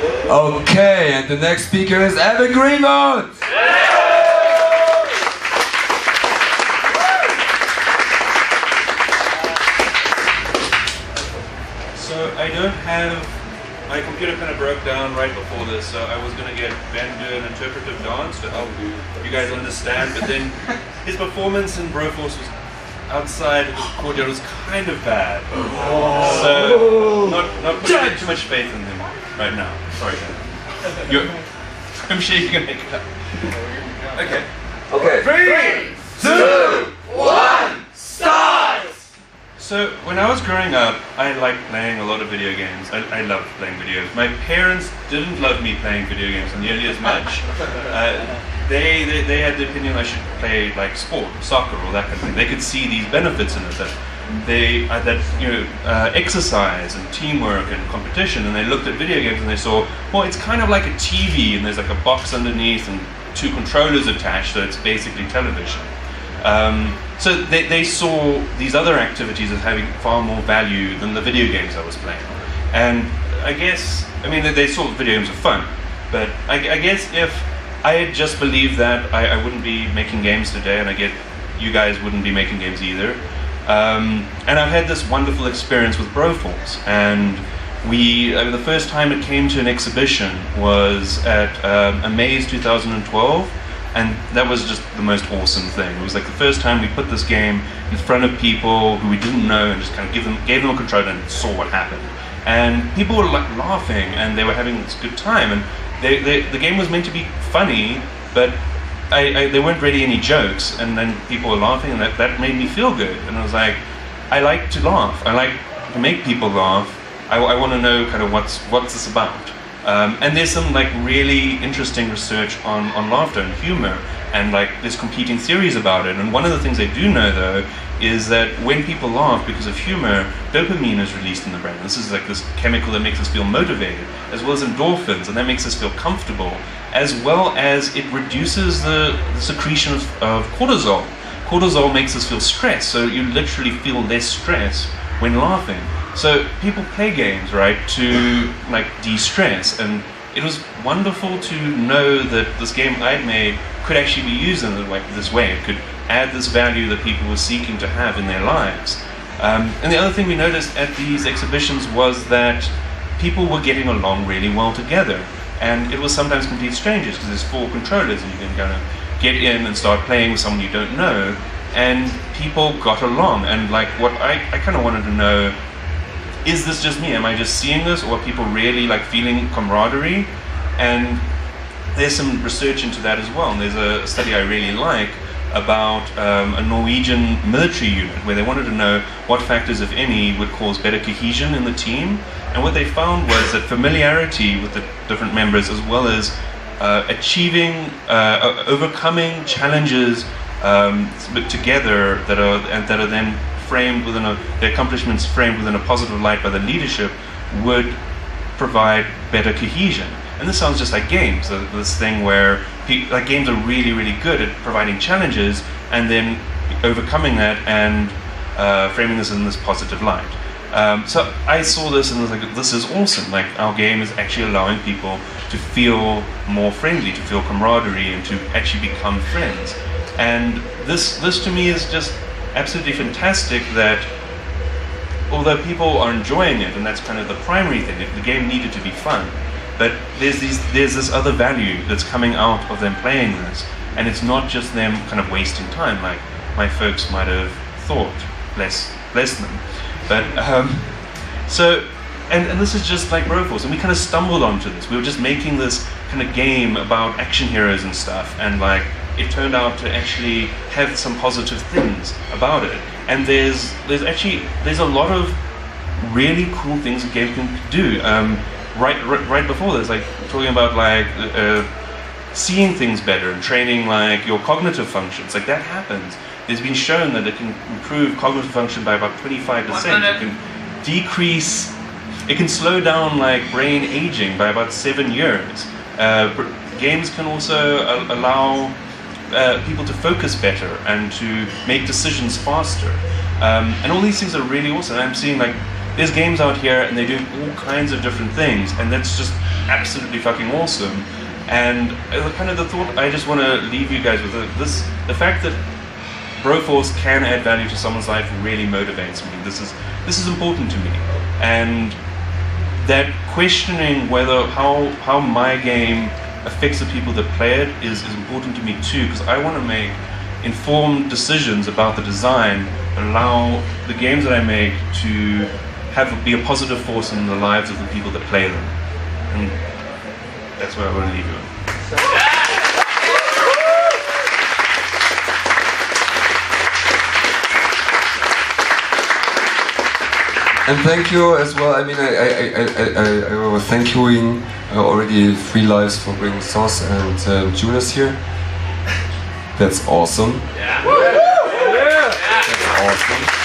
Okay, and the next speaker is Greenwood. So I don't have, my computer kind of broke down right before this, so I was going to get Ben do an interpretive dance to help you guys understand, but then his performance in Broforce was outside of the courtyard was kind of bad. So not putting too much faith in him right now. Sorry, Ben. I'm sure you can make it up. Okay. Okay. 3, 2, 1, start! So when I was growing up, I liked playing a lot of video games. I loved playing video games. My parents didn't love me playing video games nearly as much. They had the opinion I should play like sport, soccer, or that kind of thing. They could see these benefits in it, that exercise and teamwork and competition. And they looked at video games and they saw, well, it's kind of like a TV, and there's like a box underneath and 2 controllers attached, so it's basically television. So they saw these other activities as having far more value than the video games I was playing. And I guess, they saw video games were fun, but I guess if I had just believed that, I wouldn't be making games today, and I get you guys wouldn't be making games either. And I've had this wonderful experience with Broforce, and the first time it came to an exhibition was at Amaze 2012. And that was just the most awesome thing. It was like the first time we put this game in front of people who we didn't know and just kind of gave them a controller and saw what happened. And people were like laughing and they were having this good time. And the game was meant to be funny, but there weren't really any jokes. And then people were laughing, and that made me feel good. And I was like, I like to laugh. I like to make people laugh. I want to know kind of what's this about. And there's some like really interesting research on laughter and humor, and like there's competing theories about it. And one of the things they do know though is that when people laugh because of humor, dopamine is released in the brain. This is like this chemical that makes us feel motivated, as well as endorphins, and that makes us feel comfortable, as well as it reduces the secretion of cortisol. Cortisol makes us feel stressed, so you literally feel less stress when laughing. So people play games, right, to like de-stress, and it was wonderful to know that this game I'd made could actually be used in this way. It could add this value that people were seeking to have in their lives. And the other thing we noticed at these exhibitions was that people were getting along really well together, and it was sometimes complete strangers because there's 4 controllers and you can kind of get in and start playing with someone you don't know, and people got along. And like what I kind of wanted to know, is this just me? Am I just seeing this, or are people really like feeling camaraderie? And there's some research into that as well. And there's a study I really like about a Norwegian military unit where they wanted to know what factors, if any, would cause better cohesion in the team. And what they found was that familiarity with the different members, as well as overcoming challenges together that are then framed within the accomplishments framed within a positive light by the leadership, would provide better cohesion. And this sounds just like games, this thing where games are really, really good at providing challenges and then overcoming that and framing this in this positive light. So I saw this and was like, this is awesome. Like, our game is actually allowing people to feel more friendly, to feel camaraderie, and to actually become friends. And this to me is just absolutely fantastic, that although people are enjoying it, and that's kind of the primary thing, the game needed to be fun, but there's this other value that's coming out of them playing this, and it's not just them kind of wasting time like my folks might have thought, bless them. But so this is just like Broforce, and we kind of stumbled onto this. We were just making this kind of game about action heroes and stuff, and like it turned out to actually have some positive things about it. And there's a lot of really cool things a game can do. Right before this, like talking about like seeing things better and training like your cognitive functions, like that happens. There's been shown that it can improve cognitive function by about 25%. It can slow down like brain aging by about 7 years. Games can also allow people to focus better and to make decisions faster. And all these things are really awesome. I'm seeing like there's games out here and they're doing all kinds of different things, and that's just absolutely fucking awesome. And kind of the thought I just want to leave you guys with the fact that Broforce can add value to someone's life really motivates me. This is important to me, and that questioning whether how my game affects the people that play it is important to me too, because I want to make informed decisions about the design, allow the games that I make to be a positive force in the lives of the people that play them. And that's where I want to leave you with. And thank you as well. I mean, I was thank youing already 3 lives for bringing Sauce and Julius here. That's awesome. Yeah. That's awesome.